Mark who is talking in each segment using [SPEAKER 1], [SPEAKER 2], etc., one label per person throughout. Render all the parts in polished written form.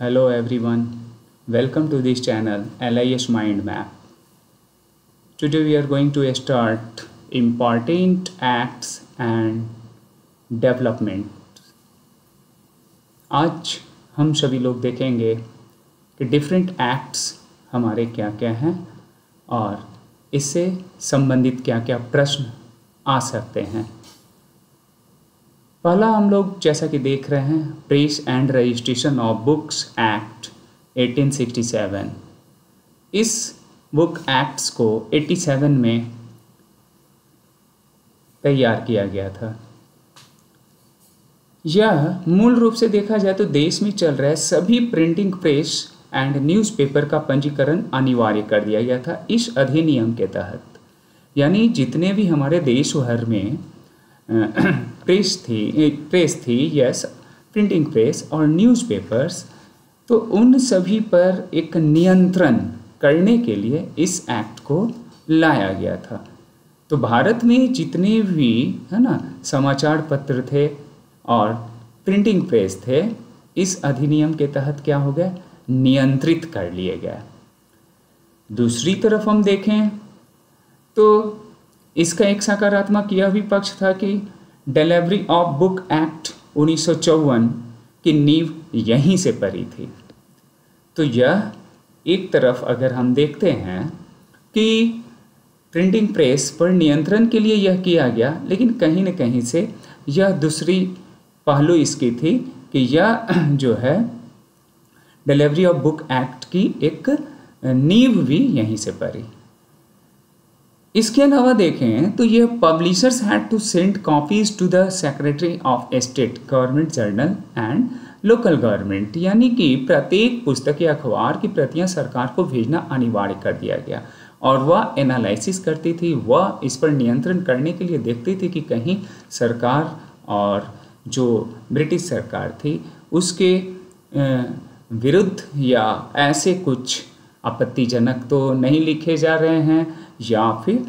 [SPEAKER 1] Hello everyone, welcome to this channel LIS Mind Map. Today we are going to start important acts and development. आज हम सभी लोग देखेंगे कि different acts हमारे क्या क्या हैं और इससे संबंधित क्या क्या प्रश्न आ सकते हैं। पहला हम लोग जैसा कि देख रहे हैं press and registration of books act 1867। इस बुक एक्ट्स को 87 में तैयार किया गया था। यह मूल रूप से देखा जाए तो देश में चल रहे सभी प्रिंटिंग प्रेस एंड न्यूज़पेपर का पंजीकरण अनिवार्य कर दिया गया था इस अधिनियम के तहत। यानी जितने भी हमारे देश भर में प्रेस थी यस, प्रिंटिंग प्रेस और न्यूज़पेपर्स, तो उन सभी पर एक नियंत्रण करने के लिए इस एक्ट को लाया गया था। तो भारत में जितने भी है ना समाचार पत्र थे और प्रिंटिंग प्रेस थे, इस अधिनियम के तहत क्या हो गया, नियंत्रित कर लिए गए। दूसरी तरफ हम देखें तो इसका एक सकारात्मक यह भी पक्ष था कि डिलीवरी ऑफ बुक एक्ट 1954 की नींव यहीं से पड़ी थी। तो यह एक तरफ अगर हम देखते हैं कि प्रिंटिंग प्रेस पर नियंत्रण के लिए यह किया गया, लेकिन कहीं न कहीं से यह दूसरी पहलू इसकी थी कि यह जो है डिलीवरी ऑफ बुक एक्ट की एक नींव भी यहीं से पड़ी। इसके अलावा देखें तो यह publishers had to send copies to the secretary of state, government journal and local government, यानी कि प्रत्येक पुस्तक या अखबार की प्रतियां सरकार को भेजना अनिवार्य कर दिया गया और वह एनालिसिस करती थी, वह इस पर नियंत्रण करने के लिए देखती थी कि कहीं सरकार और जो ब्रिटिश सरकार थी उसके विरुद्ध या ऐसे कुछ आपत्तिजनक तो नहीं लिखे जा रहे हैं या फिर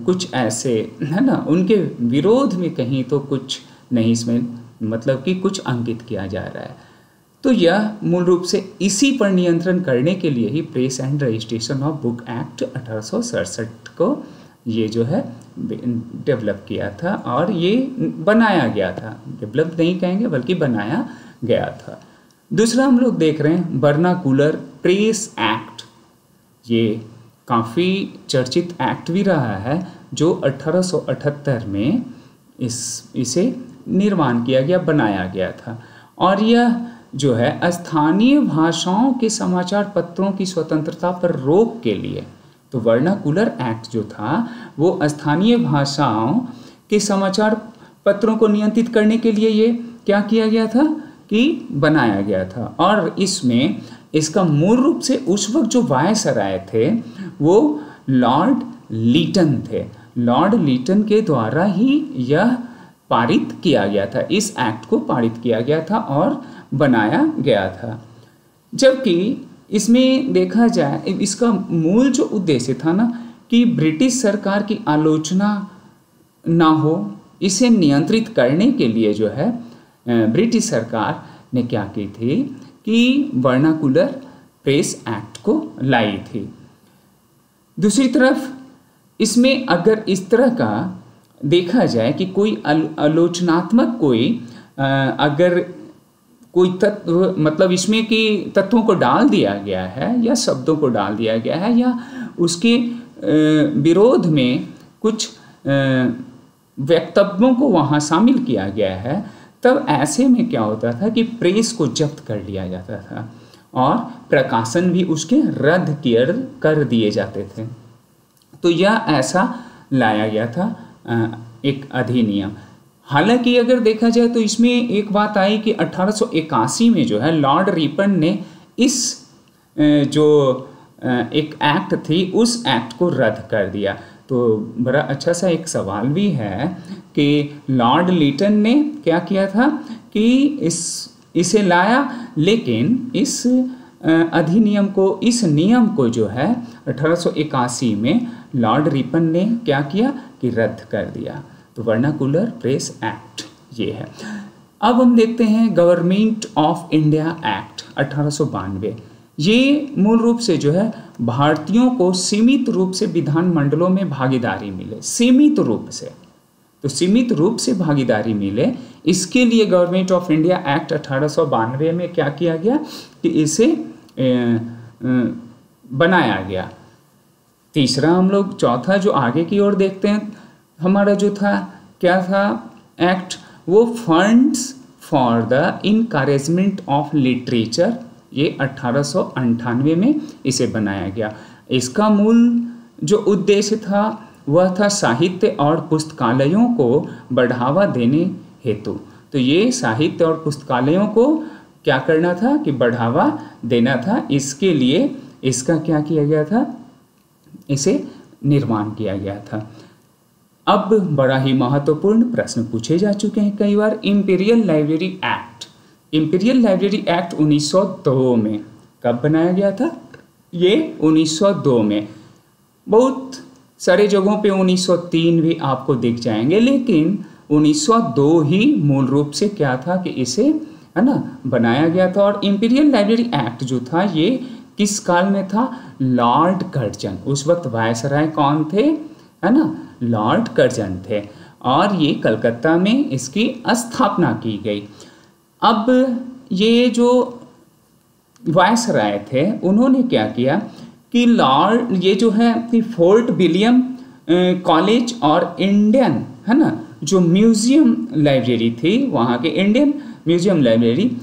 [SPEAKER 1] कुछ ऐसे है ना उनके विरोध में कहीं तो कुछ नहीं, इसमें मतलब कि कुछ अंकित किया जा रहा है। तो यह मूल रूप से इसी पर नियंत्रण करने के लिए ही press and registration of book act 1867 को ये जो है डेवलप किया था और ये बनाया गया था। डेवलप नहीं कहेंगे बल्कि बनाया गया था। दूसरा हम लोग देख रहे हैं वर्नाकुलर प्रेस एक्ट। ये काफ़ी चर्चित एक्ट भी रहा है जो 1878 में इसे निर्माण किया गया, बनाया गया था। और यह जो है स्थानीय भाषाओं के समाचार पत्रों की स्वतंत्रता पर रोक के लिए, तो वर्नाकुलर एक्ट जो था वो स्थानीय भाषाओं के समाचार पत्रों को नियंत्रित करने के लिए ये क्या किया गया था कि बनाया गया था। और इसमें इसका मूल रूप से उस वक्त जो वायसराय थे वो लॉर्ड लीटन थे। लॉर्ड लीटन के द्वारा ही यह पारित किया गया था, इस एक्ट को पारित किया गया था और बनाया गया था। जबकि इसमें देखा जाए इसका मूल जो उद्देश्य था ना कि ब्रिटिश सरकार की आलोचना ना हो, इसे नियंत्रित करने के लिए जो है ब्रिटिश सरकार ने क्या की थी कि वर्नाकुलर प्रेस एक्ट को लाई थी। दूसरी तरफ इसमें अगर इस तरह का देखा जाए कि कोई आलोचनात्मक कोई अगर कोई तत्व, मतलब इसमें कि तत्वों को डाल दिया गया है या शब्दों को डाल दिया गया है या उसके विरोध में कुछ वक्तव्यों को वहाँ शामिल किया गया है, तब ऐसे में क्या होता था कि प्रेस को जब्त कर लिया जाता था और प्रकाशन भी उसके रद्द कर दिए जाते थे। तो यह ऐसा लाया गया था एक अधिनियम। हालांकि अगर देखा जाए तो इसमें एक बात आई कि 1881 में जो है लॉर्ड रिपन ने इस जो एक एक्ट थी उस एक्ट को रद्द कर दिया। तो बड़ा अच्छा सा एक सवाल भी है कि लॉर्ड लीटन ने क्या किया था कि इसे लाया, लेकिन इस अधिनियम को, इस नियम को जो है 1881 में लॉर्ड रिपन ने क्या किया कि रद्द कर दिया। तो वर्नाकुलर प्रेस एक्ट ये है। अब हम देखते हैं गवर्नमेंट ऑफ इंडिया एक्ट 1892। ये मूल रूप से जो है भारतीयों को सीमित रूप से विधानमंडलों में भागीदारी मिले, सीमित रूप से, तो सीमित रूप से भागीदारी मिले, इसके लिए गवर्नमेंट ऑफ इंडिया एक्ट 1892 में क्या किया गया कि इसे बनाया गया। तीसरा हम लोग चौथा जो आगे की ओर देखते हैं, हमारा जो था क्या था एक्ट, वो funds for the encouragement of literature, ये 1898 में इसे बनाया गया। इसका मूल जो उद्देश्य था वह था साहित्य और पुस्तकालयों को बढ़ावा देने हेतु। तो ये साहित्य और पुस्तकालयों को क्या करना था कि बढ़ावा देना था, इसके लिए इसका क्या किया गया था, इसे निर्माण किया गया था। अब बड़ा ही महत्वपूर्ण प्रश्न पूछे जा चुके हैं कई बार, imperial library act. Imperial library act 1902 में कब बनाया गया था? ये 1902 में। बहुत सारे जगहों पे 1903 भी आपको दिख जाएंगे, लेकिन 1902 ही मूल रूप से क्या था कि इसे है ना बनाया गया था। और इंपीरियल लाइब्रेरी एक्ट जो था ये किस काल में था? लॉर्ड कर्जन, उस वक्त वायसराय कौन थे? है ना, लॉर्ड कर्जन थे, और ये कलकत्ता में इसकी स्थापना की गई। अब ये जो वायसराय थे उन्होंने क्या किया कि लॉर्ड ये जो है कि फोर्ट विलियम कॉलेज और इंडियन है ना जो म्यूजियम लाइब्रेरी थी, वहाँ के इंडियन म्यूजियम लाइब्रेरी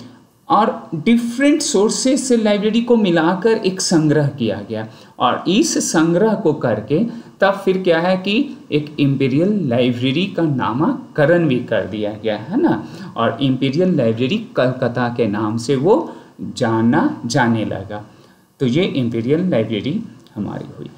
[SPEAKER 1] और डिफरेंट सोर्सेस से लाइब्रेरी को मिलाकर एक संग्रह किया गया, और इस संग्रह को करके तब फिर क्या है कि एक इंपीरियल लाइब्रेरी का नामकरण भी कर दिया गया है ना, और इंपीरियल लाइब्रेरी कलकत्ता के नाम से वो जाने लगा। तो ये इंपीरियल लाइब्रेरी हमारी हुई।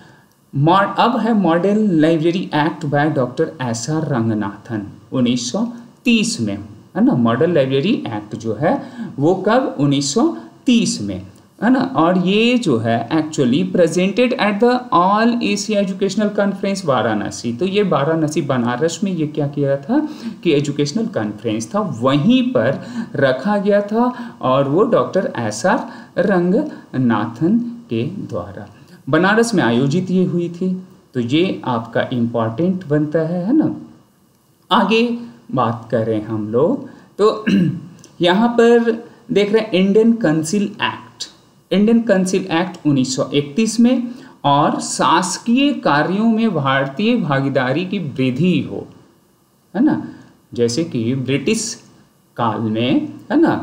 [SPEAKER 1] अब है model library act by doctor SR. Ranganathan 1930 में, है ना। मॉडल लाइब्रेरी एक्ट जो है वो कब? 1930 में, है ना। और ये जो है actually presented at the all Asia educational conference Varanasi. तो ये वाराणसी बनारस में ये क्या किया था कि एजुकेशनल कॉन्फ्रेंस था, वहीं पर रखा गया था, और वो डॉक्टर एस.आर. रंगनाथन के द्वारा बनारस में आयोजित ये हुई थी। तो ये आपका इम्पॉर्टेंट बनता है ना। आगे बात करें हम लोग तो यहाँ पर देख रहे हैं Indian council act. Indian council act 1931 में, और शासकीय कार्यों में भारतीय भागीदारी की वृद्धि हो, है ना। जैसे कि ब्रिटिश काल में है ना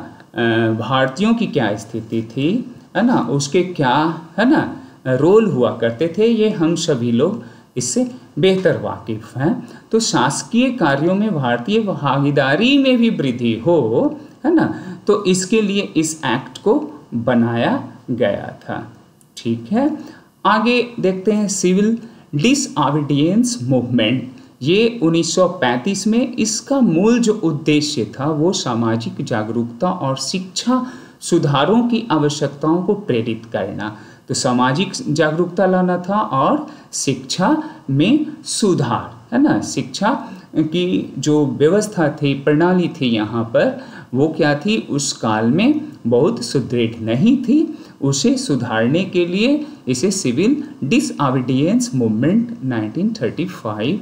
[SPEAKER 1] भारतीयों की क्या स्थिति थी, है ना, उसके क्या है ना रोल हुआ करते थे, ये हम सभी लोग इससे बेहतर वाकिफ हैं। तो शासकीय कार्यों में भारतीय भागीदारी में भी वृद्धि हो, है ना, तो इसके लिए इस एक्ट को बनाया गया था। ठीक है, आगे देखते हैं सिविल डिसऑबीडियंस मूवमेंट। ये 1935 में, इसका मूल जो उद्देश्य था वो सामाजिक जागरूकता और शिक्षा सुधारों की आवश्यकताओं को प्रेरित करना। तो सामाजिक जागरूकता लाना था और शिक्षा में सुधार, है ना। शिक्षा की जो व्यवस्था थी, प्रणाली थी यहाँ पर, वो क्या थी, उस काल में बहुत सुदृढ़ नहीं थी। उसे सुधारने के लिए इसे सिविल डिसऑबीडियंस मूवमेंट 1935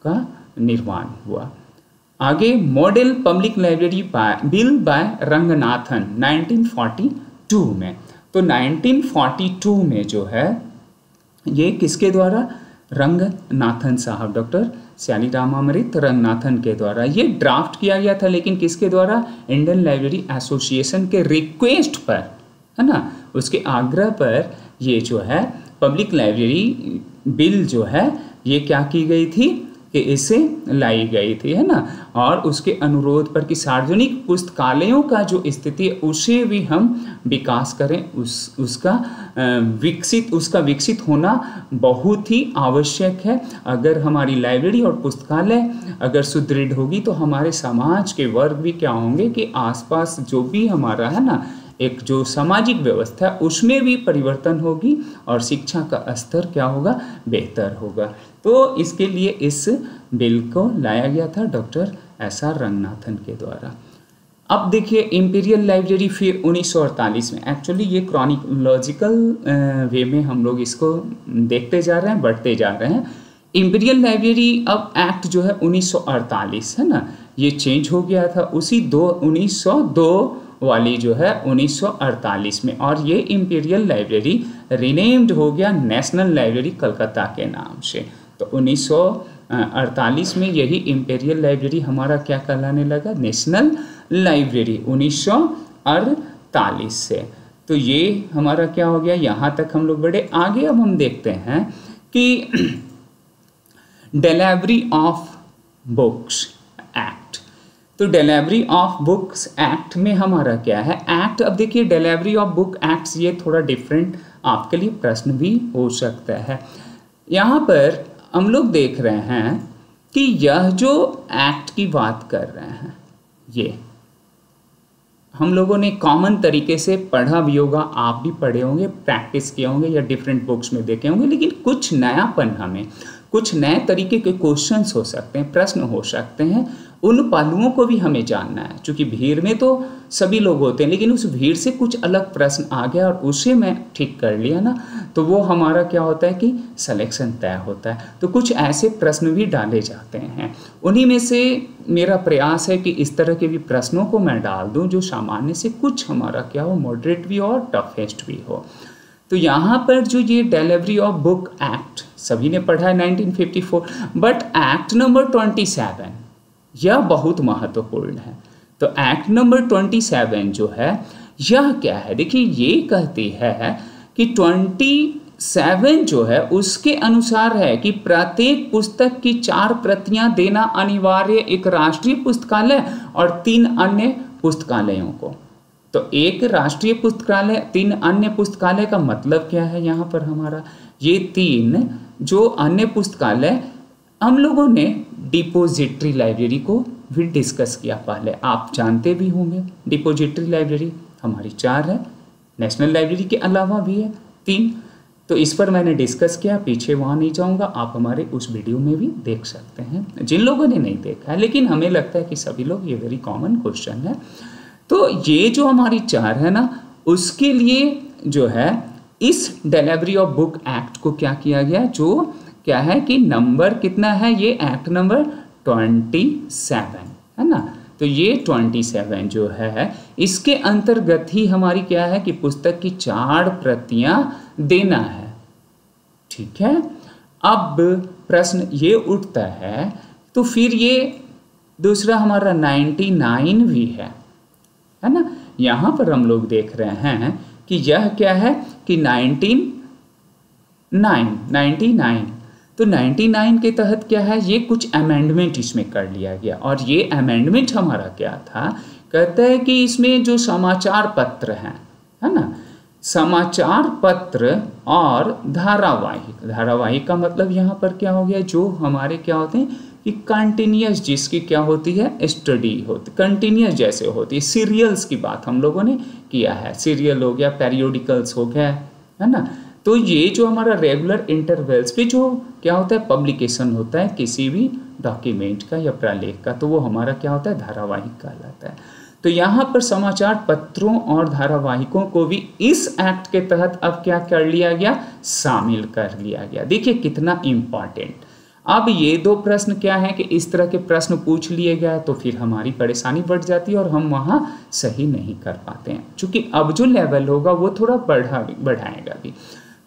[SPEAKER 1] का निर्माण हुआ। आगे model public library bill bye Ranganathan 1942 में। तो 1942 में जो है ये किसके द्वारा? रंगनाथन साहब, डॉक्टर श्यालीरामामृत रंगनाथन के द्वारा ये ड्राफ्ट किया गया था। लेकिन किसके द्वारा? इंडियन लाइब्रेरी एसोसिएशन के रिक्वेस्ट पर, है ना, उसके आग्रह पर ये जो है पब्लिक लाइब्रेरी बिल जो है ये क्या की गई थी कि इसे लाई गई थी, है ना। और उसके अनुरोध पर कि सार्वजनिक पुस्तकालयों का जो स्थिति है उसे भी हम विकास करें, उसका विकसित होना बहुत ही आवश्यक है। अगर हमारी लाइब्रेरी और पुस्तकालय अगर सुदृढ़ होगी तो हमारे समाज के वर्ग भी क्या होंगे कि आसपास जो भी हमारा है ना एक जो सामाजिक व्यवस्था है उसमें भी परिवर्तन होगी और शिक्षा का स्तर क्या होगा? बेहतर होगा। तो इसके लिए इस बिल को लाया गया था डॉक्टर एस.आर. रंगनाथन के द्वारा। अब देखिए इम्पीरियल लाइब्रेरी फिर 1948 में, एक्चुअली ये क्रॉनिकोलॉजिकल वे में हम लोग इसको देखते जा रहे हैं, बढ़ते जा रहे हैं। इम्पीरियल लाइब्रेरी अब एक्ट जो है 1948 है ना, ये चेंज हो गया था उसी 1902 वाली जो है 1948 में, और ये इम्पीरियल लाइब्रेरी रीनेम्ड हो गया नेशनल लाइब्रेरी कलकत्ता के नाम से। तो 1948 में यही इम्पीरियल लाइब्रेरी हमारा क्या कहलाने लगा, नेशनल लाइब्रेरी 1948 से। तो ये हमारा क्या हो गया, यहाँ तक हम लोग बढ़े। आगे अब हम देखते हैं कि डिलीवरी ऑफ बुक्स एक्ट। तो डिलीवरी ऑफ बुक्स एक्ट में हमारा क्या है एक्ट, अब देखिए डिलीवरी ऑफ बुक एक्ट्स ये थोड़ा डिफरेंट आपके लिए प्रश्न भी हो सकता है। यहाँ पर हम लोग देख रहे हैं कि यह जो एक्ट की बात कर रहे हैं ये हम लोगों ने कॉमन तरीके से पढ़ा भी होगा, आप भी पढ़े होंगे, प्रैक्टिस किए होंगे या डिफरेंट बुक्स में देखे होंगे, लेकिन कुछ नयापन हमें, कुछ नए तरीके के क्वेश्चंस हो सकते हैं, प्रश्न हो सकते हैं, उन पहलुओं को भी हमें जानना है। क्योंकि भीड़ में तो सभी लोग होते हैं, लेकिन उस भीड़ से कुछ अलग प्रश्न आ गया और उसे मैं ठीक कर लिया ना, तो वो हमारा क्या होता है कि सिलेक्शन तय होता है। तो कुछ ऐसे प्रश्न भी डाले जाते हैं, उन्हीं में से मेरा प्रयास है कि इस तरह के भी प्रश्नों को मैं डाल दूं जो सामान्य से कुछ हमारा क्या हो, मॉडरेट भी हो और टफेस्ट भी हो। तो यहाँ पर जो ये डिलीवरी ऑफ बुक एक्ट सभी ने पढ़ा है 1954, बट एक्ट नंबर 27 यह बहुत महत्वपूर्ण है। तो एक्ट नंबर 27 जो है यह क्या है, देखिए ये कहती है कि 27 जो है उसके अनुसार है कि प्रत्येक पुस्तक की 4 प्रतियां देना अनिवार्य एक राष्ट्रीय पुस्तकालय और 3 अन्य पुस्तकालयों को। तो एक राष्ट्रीय पुस्तकालय, 3 अन्य पुस्तकालय का मतलब क्या है, यहाँ पर हमारा ये 3 जो अन्य पुस्तकालय, हम लोगों ने डिपोजिटरी लाइब्रेरी को भी डिस्कस किया पहले, आप जानते भी होंगे। डिपोजिटरी लाइब्रेरी हमारी 4 है, नेशनल लाइब्रेरी के अलावा भी है 3, तो इस पर मैंने डिस्कस किया, पीछे वहाँ नहीं जाऊँगा, आप हमारे उस वीडियो में भी देख सकते हैं जिन लोगों ने नहीं देखा है, लेकिन हमें लगता है कि सभी लोग, ये वेरी कॉमन क्वेश्चन है। तो ये जो हमारी 4 है ना, उसके लिए जो है इस डिलीवरी ऑफ बुक एक्ट को क्या किया गया, जो क्या है कि नंबर कितना है, ये एक्ट नंबर 27 है ना। तो ये 27 जो है इसके अंतर्गत ही हमारी क्या है कि पुस्तक की 4 प्रतियां देना है, ठीक है। अब प्रश्न ये उठता है, तो फिर ये दूसरा हमारा 99 भी है ना। यहाँ पर हम लोग देख रहे हैं कि यह क्या है कि 99, तो 99 के तहत क्या है, ये कुछ अमेंडमेंट इसमें कर लिया गया। और ये अमेंडमेंट हमारा क्या था, कहता है कि इसमें जो समाचार पत्र हैं, है ना, समाचार पत्र और धारावाहिक, धारावाहिक का मतलब यहाँ पर क्या हो गया, जो हमारे क्या होते हैं कि कंटिन्यूस, जिसकी क्या होती है स्टडी होती, कंटिन्यूस जैसे होती है। सीरियल्स की बात हम लोगों ने किया है, सीरियल हो गया, पेरियोडिकल्स हो गया, है ना। तो ये जो हमारा रेगुलर इंटरवल्स पे जो क्या होता है पब्लिकेशन होता है किसी भी डॉक्यूमेंट का या प्रलेख का, तो वो हमारा क्या होता है धारावाहिक कहलाता है। तो यहाँ पर समाचार पत्रों और धारावाहिकों को भी इस एक्ट के तहत अब क्या कर लिया गया, शामिल कर लिया गया। देखिए कितना इम्पॉर्टेंट। अब ये 2 प्रश्न क्या है कि इस तरह के प्रश्न पूछ लिए गए तो फिर हमारी परेशानी बढ़ जाती है और हम वहाँ सही नहीं कर पाते हैं, क्योंकि अब जो लेवल होगा वो थोड़ा बढ़ाएगा भी।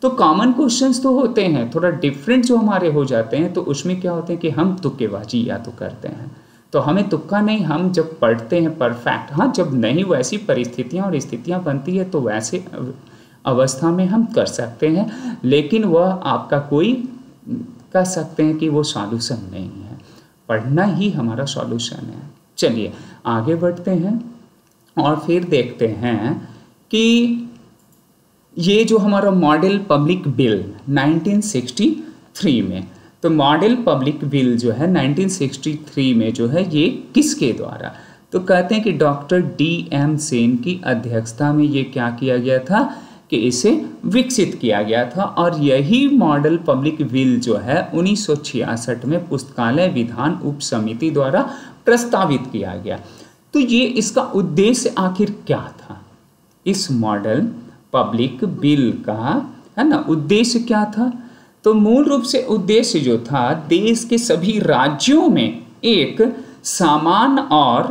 [SPEAKER 1] तो कॉमन क्वेश्चंस तो होते हैं, थोड़ा डिफरेंट जो हमारे हो जाते हैं, तो उसमें क्या होते हैं कि हम तुक्केबाजी या तो करते हैं, तो हमें तुक्का नहीं, हम जब पढ़ते हैं परफेक्ट, हाँ जब नहीं वैसी परिस्थितियाँ और स्थितियाँ बनती है तो वैसे अवस्था में हम कर सकते हैं, लेकिन वह आपका कोई कह सकते हैं कि वो सॉल्यूशन नहीं है, पढ़ना ही हमारा सॉल्यूशन है। चलिए आगे बढ़ते हैं और फिर देखते हैं कि ये जो हमारा मॉडल पब्लिक बिल 1963 में, तो मॉडल पब्लिक बिल जो है 1963 में जो है ये किसके द्वारा, तो कहते हैं कि डॉक्टर DM सेन की अध्यक्षता में ये क्या किया गया था कि इसे विकसित किया गया था। और यही मॉडल पब्लिक बिल जो है 1966 में पुस्तकालय विधान उप समिति द्वारा प्रस्तावित किया गया। तो ये इसका उद्देश्य आखिर क्या था, इस मॉडल पब्लिक बिल का, है ना, उद्देश्य क्या था? तो मूल रूप से उद्देश्य जो था, देश के सभी राज्यों में एक समान और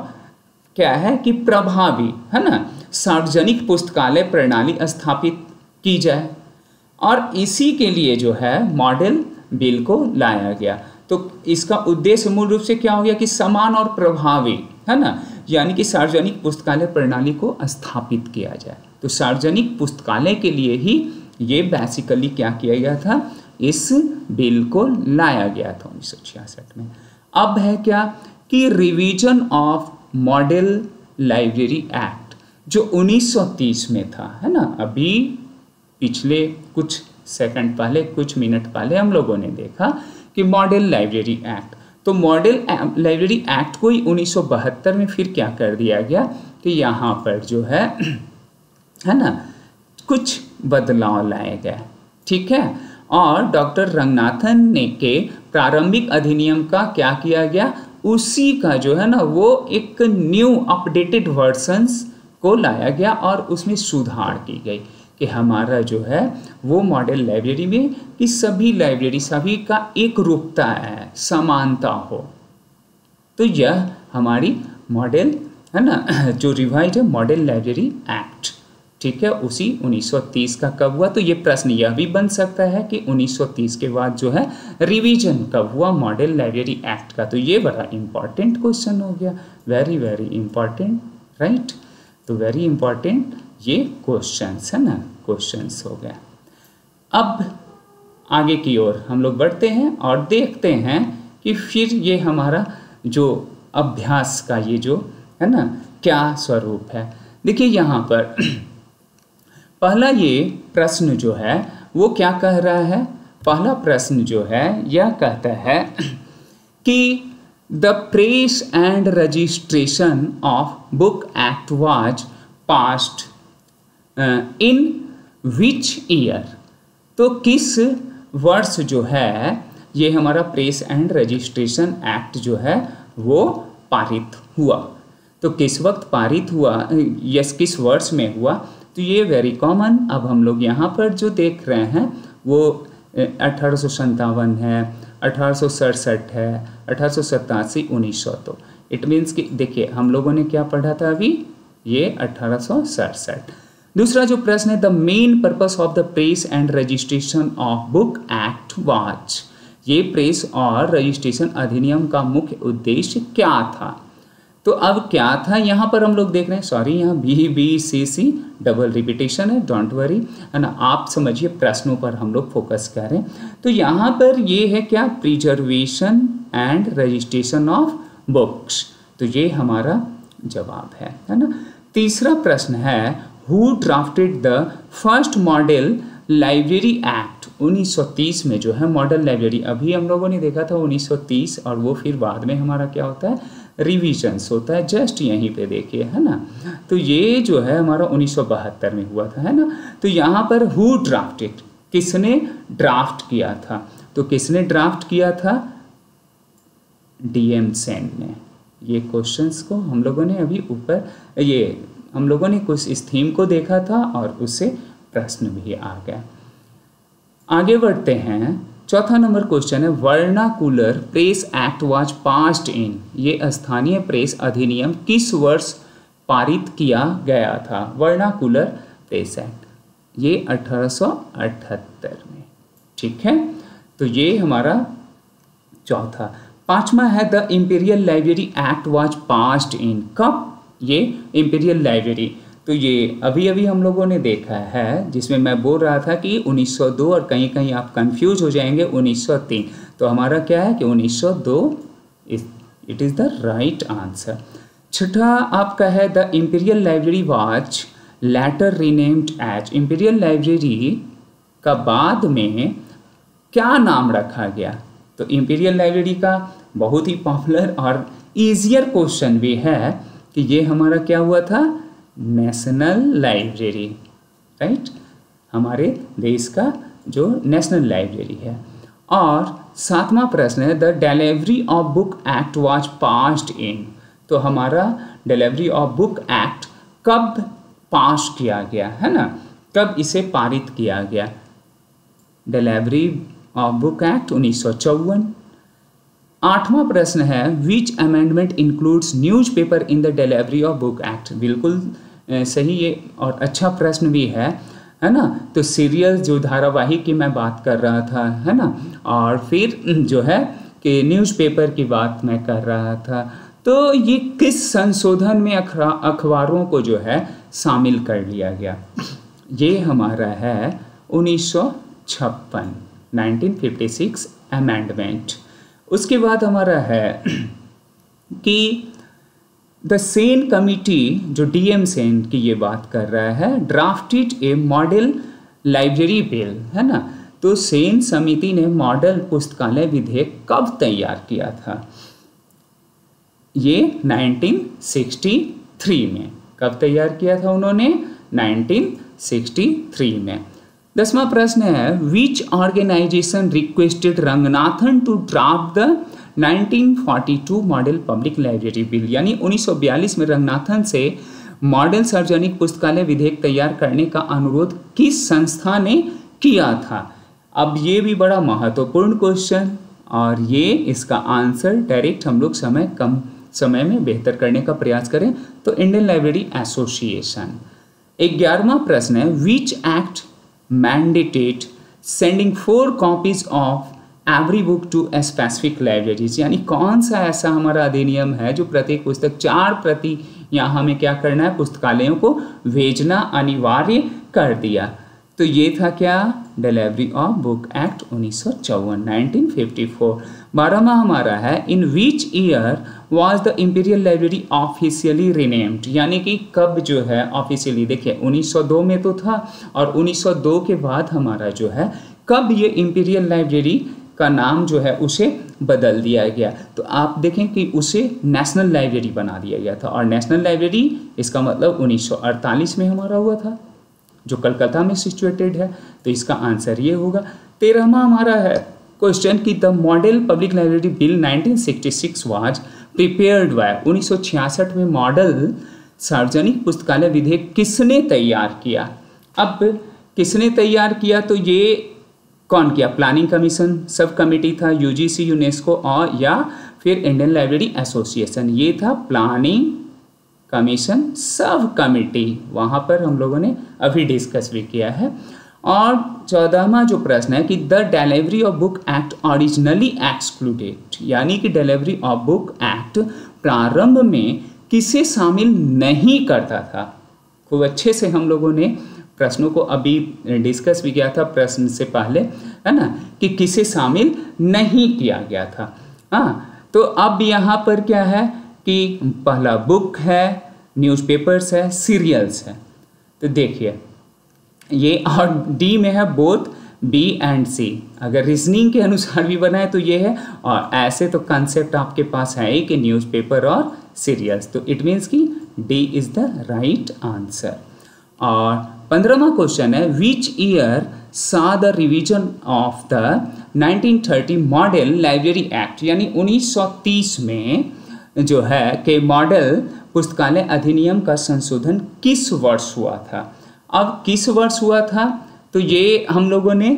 [SPEAKER 1] क्या है कि प्रभावी, है ना, सार्वजनिक पुस्तकालय प्रणाली स्थापित की जाए, और इसी के लिए जो है मॉडल बिल को लाया गया। तो इसका उद्देश्य मूल रूप से क्या हो गया कि समान और प्रभावी, है ना, यानी कि सार्वजनिक पुस्तकालय प्रणाली को स्थापित किया जाए। तो सार्वजनिक पुस्तकालय के लिए ही ये बेसिकली क्या किया गया था, इस बिल को लाया गया था 1966 में। अब है क्या कि revision of model library act जो 1930 में था, है ना, अभी पिछले कुछ सेकंड पहले, कुछ मिनट पहले हम लोगों ने देखा कि मॉडल लाइब्रेरी एक्ट, तो मॉडल लाइब्रेरी एक्ट को ही 1972 में फिर क्या कर दिया गया कि यहाँ पर जो है ना, कुछ बदलाव लाए गए, ठीक है। और डॉक्टर रंगनाथन ने के प्रारंभिक अधिनियम का क्या किया गया, उसी का जो है ना वो एक न्यू अपडेटेड वर्जन्स को लाया गया और उसमें सुधार की गई कि हमारा जो है वो मॉडल लाइब्रेरी में कि सभी लाइब्रेरी सभी का एक रूपता है, समानता हो। तो यह हमारी मॉडल, है ना, जो रिवाइज है मॉडल लाइब्रेरी एक्ट, ठीक है, उसी 1930 का कब हुआ। तो ये प्रश्न यह भी बन सकता है कि 1930 के बाद जो है रिवीजन कब हुआ मॉडल लाइब्रेरी एक्ट का। तो ये बड़ा इंपॉर्टेंट क्वेश्चन हो गया, वेरी वेरी इंपॉर्टेंट, राइट। तो वेरी इंपॉर्टेंट ये क्वेश्चंस, है ना, क्वेश्चंस हो गया। अब आगे की ओर हम लोग बढ़ते हैं और देखते हैं कि फिर ये हमारा जो अभ्यास का ये जो है ना क्या स्वरूप है। देखिए यहाँ पर पहला ये प्रश्न जो है वो क्या कह रहा है, पहला प्रश्न जो है यह कहता है कि the press and registration of book act was passed in which year. तो किस वर्ष जो है ये हमारा प्रेस एंड रजिस्ट्रेशन एक्ट जो है वो पारित हुआ। तो किस वक्त पारित हुआ, यस किस वर्ष में हुआ, तो ये वेरी कॉमन। अब हम लोग यहाँ पर जो देख रहे हैं वो 1857 है, 1867 है, 1887, 1900। तो इट मीन्स कि देखिए हम लोगों ने क्या पढ़ा था अभी, ये 1867। दूसरा जो प्रश्न है the main purpose of the press and registration of book act was, ये प्रेस और रजिस्ट्रेशन अधिनियम का मुख्य उद्देश्य क्या था। तो अब क्या था यहाँ पर हम लोग देख रहे हैं, सॉरी यहाँ BBCC डबल रिपीटेशन है, डोंट वरी, है ना, आप समझिए प्रश्नों पर हम लोग फोकस करें। तो यहाँ पर ये है क्या, preservation and registration of books, तो ये हमारा जवाब है ना। तीसरा प्रश्न है who drafted the first model library act. 1930 में जो है मॉडल लाइब्रेरी, अभी हम लोगों ने देखा था 1930, और वो फिर बाद में हमारा क्या होता है रिविजन्स होता है, जस्ट यहीं पे देखिए, है ना। तो ये जो है हमारा 1972 में हुआ था, है ना। तो यहाँ पर हु ड्राफ्टेड, किसने ड्राफ्ट किया था, तो किसने ड्राफ्ट किया था, DM सेन ने। ये क्वेश्चंस को हम लोगों ने अभी ऊपर ये हम लोगों ने कुछ इस थीम को देखा था और उससे प्रश्न भी आ गया। आगे बढ़ते हैं, चौथा नंबर क्वेश्चन है vernacular press act was passed in, ये स्थानीय प्रेस अधिनियम किस वर्ष पारित किया गया था। वर्नाकुलर प्रेस एक्ट ये 1878 में, ठीक है। तो ये हमारा चौथा। पांचवा है the imperial library act was passed in, कब, ये इंपीरियल लाइब्रेरी, तो ये अभी अभी हम लोगों ने देखा है, जिसमें मैं बोल रहा था कि 1902 और कहीं कहीं आप कंफ्यूज हो जाएंगे 1903, तो हमारा क्या है कि 1902 it is the right answer. छठा आपका है the imperial library was later renamed as, imperial library का बाद में क्या नाम रखा गया। तो इंपीरियल लाइब्रेरी का बहुत ही पॉपुलर और ईजियर क्वेश्चन भी है कि ये हमारा क्या हुआ था, नेशनल लाइब्रेरी, राइट, हमारे देश का जो नेशनल लाइब्रेरी है। और सातवां प्रश्न है the delivery of book act was passed in, तो हमारा डिलीवरी ऑफ बुक एक्ट कब पास किया गया है ना, कब इसे पारित किया गया? Delivery of book act 1954। 8वां प्रश्न है विच amendment includes newspaper in the delivery of book act. बिल्कुल सही ये और अच्छा प्रश्न भी है ना। तो सीरियल जो धारावाहिक की मैं बात कर रहा था है ना, और फिर जो है कि न्यूज़पेपर की बात मैं कर रहा था। तो ये किस संशोधन में अखबारों को जो है शामिल कर लिया गया? ये हमारा है 1956 1956 अमेंडमेंट। उसके बाद हमारा है कि द सेन कमिटी, जो डीएम सेन की ये बात कर रहा है, ड्राफ्टेड ए मॉडल लाइब्रेरी बिल है ना। तो सेन समिति ने मॉडल पुस्तकालय विधेयक कब तैयार किया था? ये 1963 में। कब तैयार किया था उन्होंने? 1963 में। 10वां प्रश्न है which organisation requested Ranganathan to draft the 1942 model public library bill. यानी 1942 में रंगनाथन से मॉडल सार्वजनिक पुस्तकालय विधेयक तैयार करने का अनुरोध किस संस्था ने किया था? अब ये भी बड़ा महत्वपूर्ण क्वेश्चन, और ये इसका आंसर डायरेक्ट हम लोग कम समय में बेहतर करने का प्रयास करें तो इंडियन लाइब्रेरी एसोसिएशन। 11वां प्रश्न है which act mandated sending 4 copies of every book to a specific libraries. यानी कौन सा ऐसा हमारा अधिनियम है जो प्रत्येक पुस्तक 4 प्रति या हमें क्या करना है, पुस्तकालयों को भेजना अनिवार्य कर दिया? तो ये था क्या? Delivery of book act 1954 1954। 12वां हमारा है in which year was the imperial library officially renamed. यानी कि कब जो है ऑफिशियली, देखिए 1902 में तो था, और 1902 के बाद हमारा जो है कब ये इंपीरियल लाइब्रेरी का नाम जो है उसे बदल दिया गया? तो आप देखें कि उसे नेशनल लाइब्रेरी बना दिया गया था, और नेशनल लाइब्रेरी इसका मतलब 1948 में हमारा हुआ था, जो कलकत्ता में सिचुएटेड है। तो इसका आंसर ये होगा। 13वां हमारा है क्वेश्चन कि the model public library bill 1966 was prepared by. 1966 में मॉडल सार्वजनिक पुस्तकालय विधेयक किसने तैयार किया? अब किसने तैयार किया? तो ये कौन किया? प्लानिंग कमीशन सब कमेटी था, यूजीसी, यूनेस्को और या फिर इंडियन लाइब्रेरी एसोसिएशन। ये था प्लानिंग कमीशन सब कमेटी, वहाँ पर हम लोगों ने अभी डिस्कस भी किया है। और 14वां जो प्रश्न है कि the delivery of book act originally excluded. यानी कि डिलीवरी ऑफ बुक एक्ट प्रारंभ में किसे शामिल नहीं करता था? खूब अच्छे से हम लोगों ने प्रश्नों को अभी डिस्कस भी किया था प्रश्न से पहले, है ना, कि किसे शामिल नहीं किया गया था। हाँ, तो अब यहाँ पर क्या है कि पहला बुक है, न्यूज़पेपर्स है, सीरियल्स है। तो देखिए ये, और डी में है बोथ बी एंड सी। अगर रीजनिंग के अनुसार भी बनाए तो ये है, और ऐसे तो कंसेप्ट आपके पास है ही कि न्यूज़पेपर और सीरियल्स, तो इट मीन्स कि D is the right answer. और 15वां क्वेश्चन है विच ईयर सा the revision of the 1930 model library act. यानी 1930 में जो है कि मॉडल पुस्तकालय अधिनियम का संशोधन किस वर्ष हुआ था? अब किस वर्ष हुआ था तो ये हम लोगों ने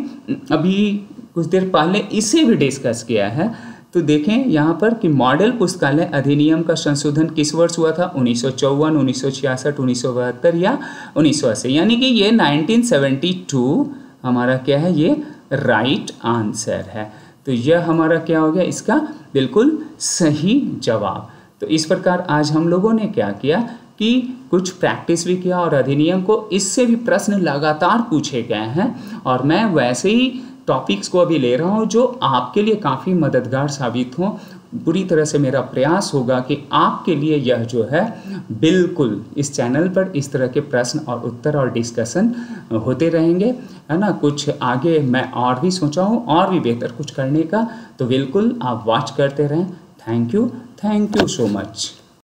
[SPEAKER 1] अभी कुछ देर पहले इसे भी डिस्कस किया है। तो देखें यहाँ पर कि मॉडल पुस्तकालय अधिनियम का संशोधन किस वर्ष हुआ था? 1954, 1966, 1972 या 1980। यानी कि ये 1972 हमारा क्या है, ये राइट आंसर है। तो यह हमारा क्या हो गया, इसका बिल्कुल सही जवाब। तो इस प्रकार आज हम लोगों ने क्या किया कि कुछ प्रैक्टिस भी किया, और अधिनियम को इससे भी प्रश्न लगातार पूछे गए हैं, और मैं वैसे ही टॉपिक्स को अभी ले रहा हूँ जो आपके लिए काफ़ी मददगार साबित हों। पूरी तरह से मेरा प्रयास होगा कि आपके लिए यह जो है बिल्कुल इस चैनल पर इस तरह के प्रश्न और उत्तर और डिस्कशन होते रहेंगे, है ना। कुछ आगे मैं और भी सोचा हूँ और भी बेहतर कुछ करने का, तो बिल्कुल आप वॉच करते रहें। Thank you so much.